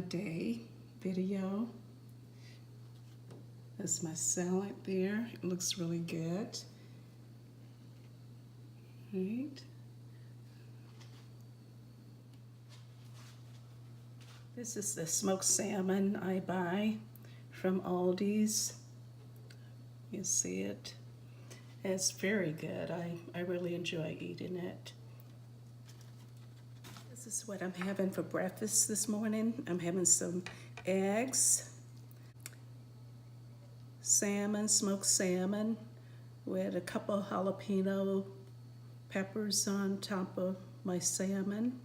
day video. That's my salad there. It looks really good. Right. This is the smoked salmon I buy from Aldi's. You see it? It's very good. I really enjoy eating it. This is what I'm having for breakfast this morning. I'm having some eggs, salmon, smoked salmon with a couple of jalapeno peppers on top of my salmon,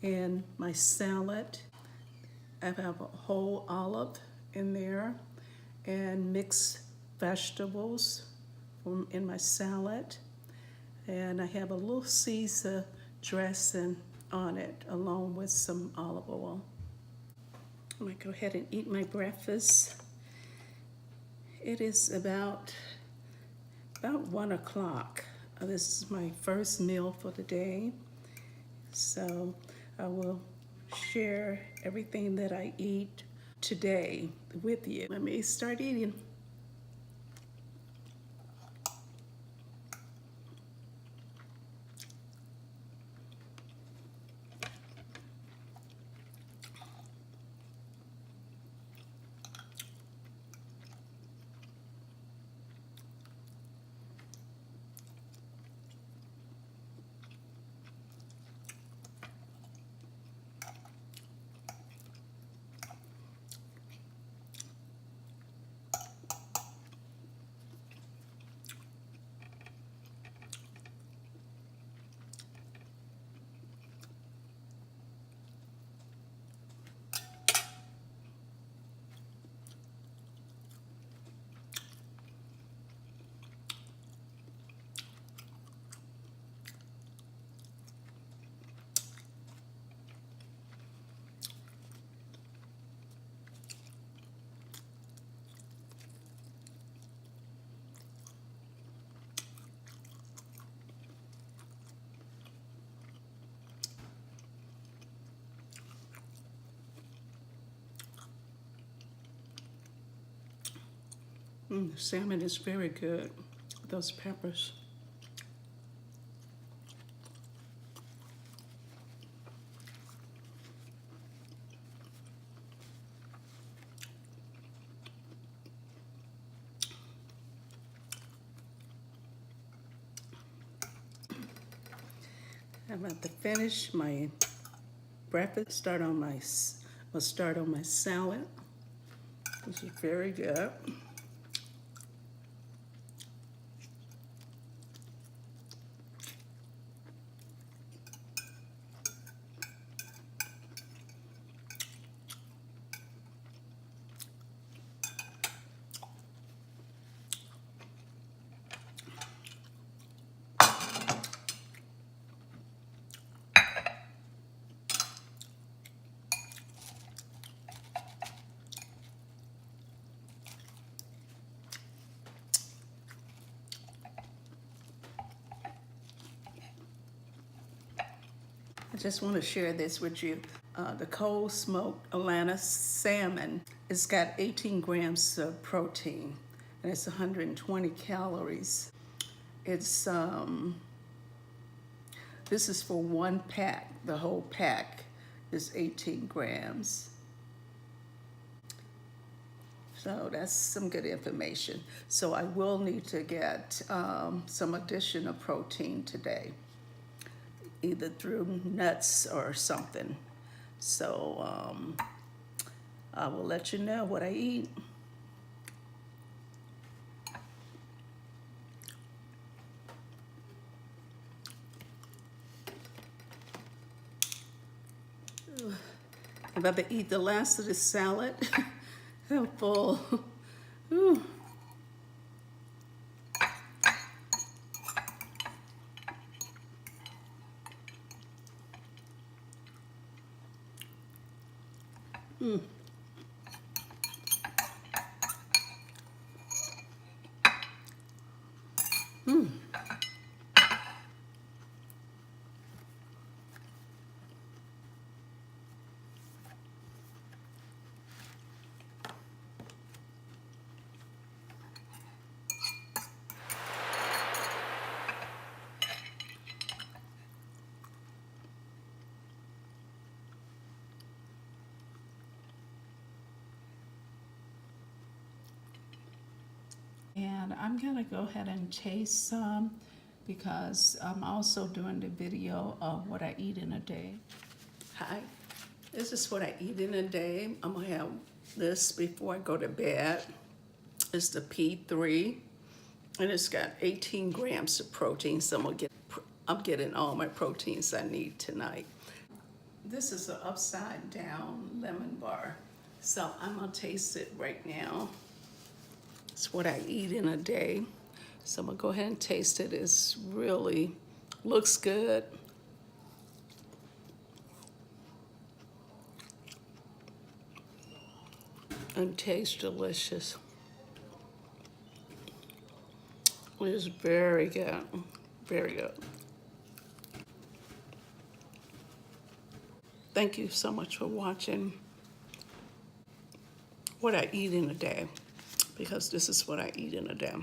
and my salad. I have a whole olive in there and mixed vegetables in my salad, and I have a little Caesar dressing on it along with some olive oil. I'm gonna go ahead and eat my breakfast. It is about 1 o'clock. This is my first meal for the day, so I will share everything that I eat today with you. Let me start eating. The salmon is very good with those peppers. I'm about to finish my breakfast. I'll start on my salad. This is very good. I just want to share this with you. The cold smoked Atlanta salmon, it's got 18 grams of protein and it's 120 calories. It's this is for one pack. The whole pack is 18 grams. So that's some good information. So I will need to get some additional protein today, either through nuts or something. So I will let you know what I eat. I'm about to eat the last of this salad. I'm full. Ooh. Mm. Mm. And I'm gonna go ahead and taste some because I'm also doing the video of what I eat in a day. Hi, this is what I eat in a day. I'm gonna have this before I go to bed. It's the P3, and it's got 18 grams of protein, so I'm getting all my proteins I need tonight. This is an upside down lemon bar, so I'm gonna taste it right now. It's what I eat in a day. So I'm gonna go ahead and taste it. It's really, looks good. And tastes delicious. It is very good, very good. Thank you so much for watching what I eat in a day, because this is what I eat in a day.